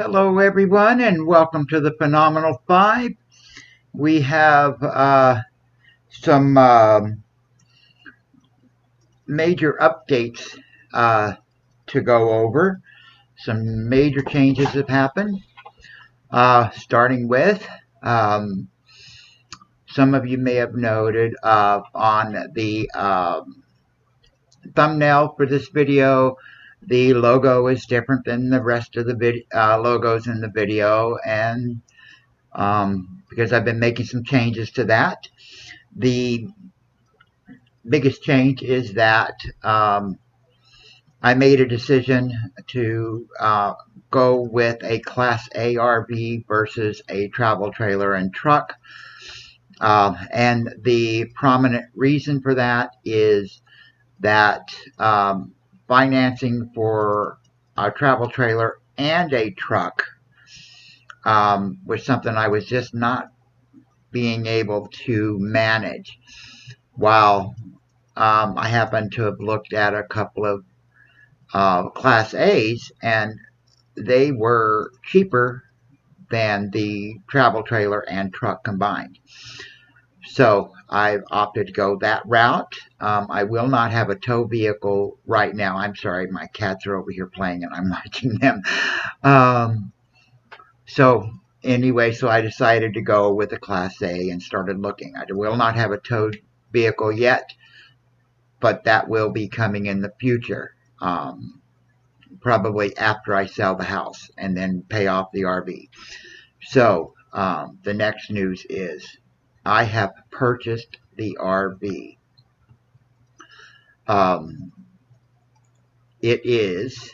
Hello everyone and welcome to the Phenomenal Phive. We have some major updates to go over. Some major changes have happened, starting with some of you may have noted on the thumbnail for this video, the logo is different than the rest of the logos in the video, and because I've been making some changes to that. The biggest change is that I made a decision to go with a Class A RV versus a travel trailer and truck. And the prominent reason for that is that financing for a travel trailer and a truck was something I was just not being able to manage. While I happen to have looked at a couple of Class A's, and they were cheaper than the travel trailer and truck combined. So I've opted to go that route. I will not have a tow vehicle right now. I'm sorry, my cats are over here playing and I'm watching them. So anyway, so I decided to go with a Class A and started looking. I will not have a towed vehicle yet, but that will be coming in the future, probably after I sell the house and then pay off the RV. So the next news is I have purchased the RV. It is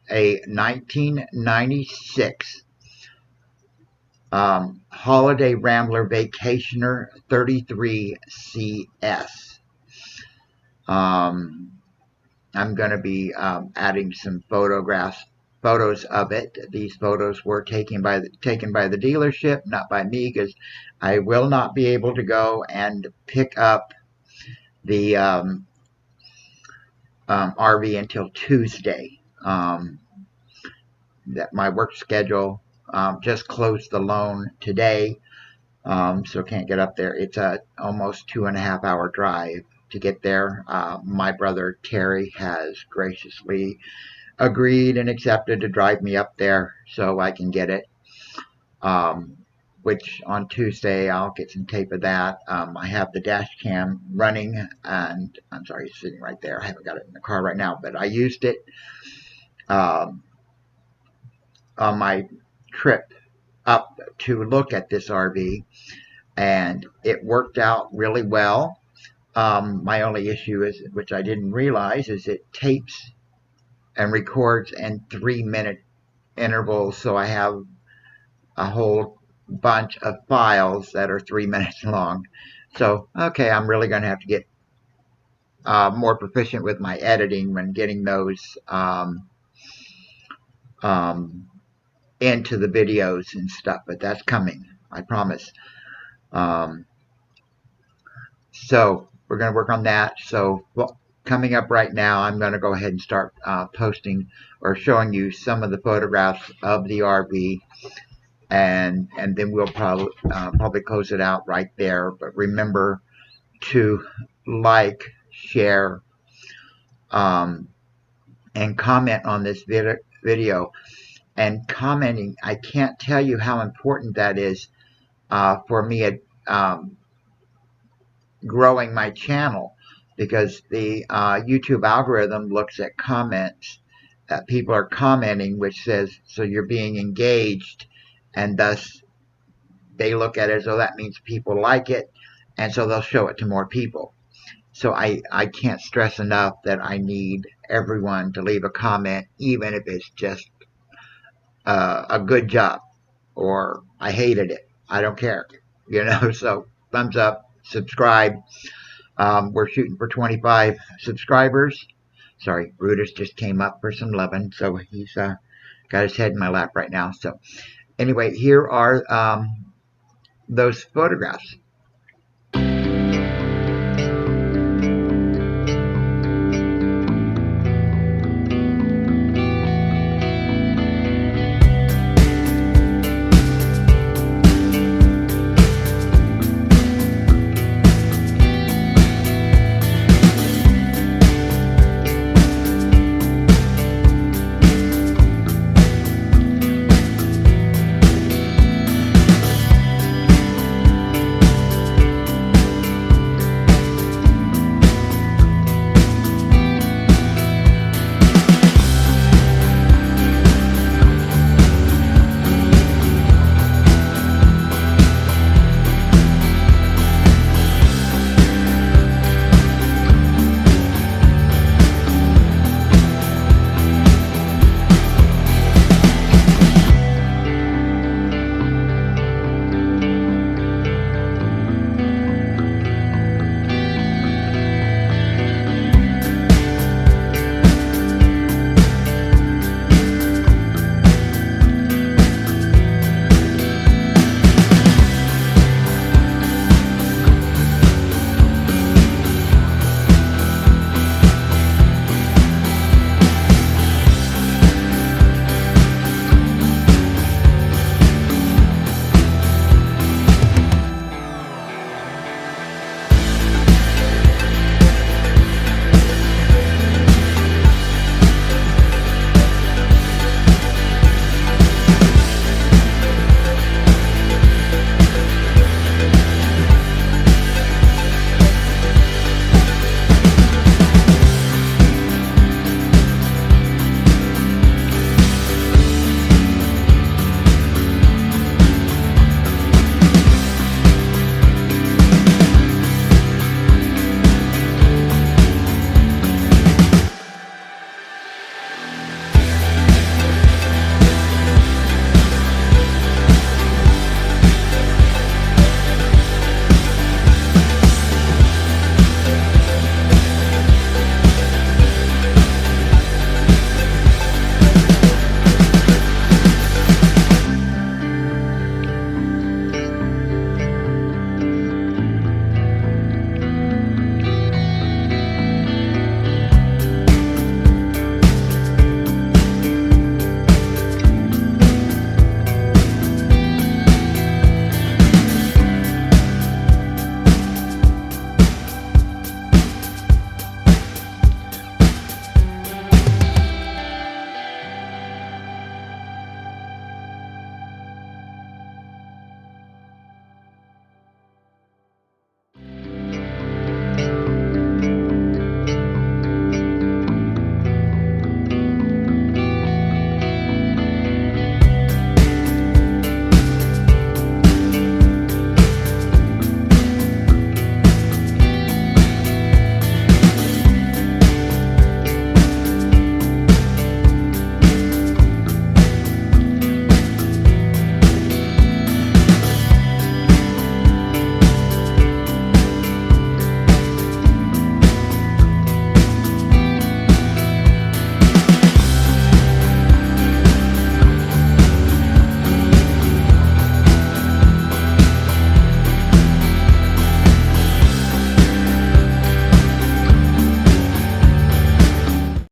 a 1996 Holiday Rambler Vacationer 33CS. I'm going to be adding some photos of it. These photos were taken by the dealership, not by me, because I will not be able to go and pick up the RV until Tuesday. That my work schedule just closed the loan today, so can't get up there. It's a almost 2.5 hour drive to get there. My brother Terry has graciously agreed and accepted to drive me up there so I can get it, which on Tuesday I'll get some tape of that. I have the Dashcam running, and I'm sorry, it's sitting right there. I haven't got it in the car right now, but I used it on my trip up to look at this RV, and it worked out really well. My only issue is, which I didn't realize, is it tapes and records in 3-minute intervals, so I have a whole bunch of files that are 3 minutes long. So okay, I'm really going to have to get more proficient with my editing when getting those into the videos and stuff, but that's coming, I promise. So we're going to work on that. So coming up right now, I'm going to go ahead and start posting or showing you some of the photographs of the RV, and then we'll probably close it out right there. But remember to like, share, and comment on this video. And commenting, I can't tell you how important that is for me at growing my channel, because the YouTube algorithm looks at comments that people are commenting, which says, so you're being engaged, and thus they look at it as though that means people like it, and so they'll show it to more people. So I can't stress enough that I need everyone to leave a comment, even if it's just a good job or I hated it. I don't care, you know. So thumbs up, subscribe. We're shooting for 25 subscribers. Sorry, Brutus just came up for some loving, so he's got his head in my lap right now. So anyway, here are those photographs.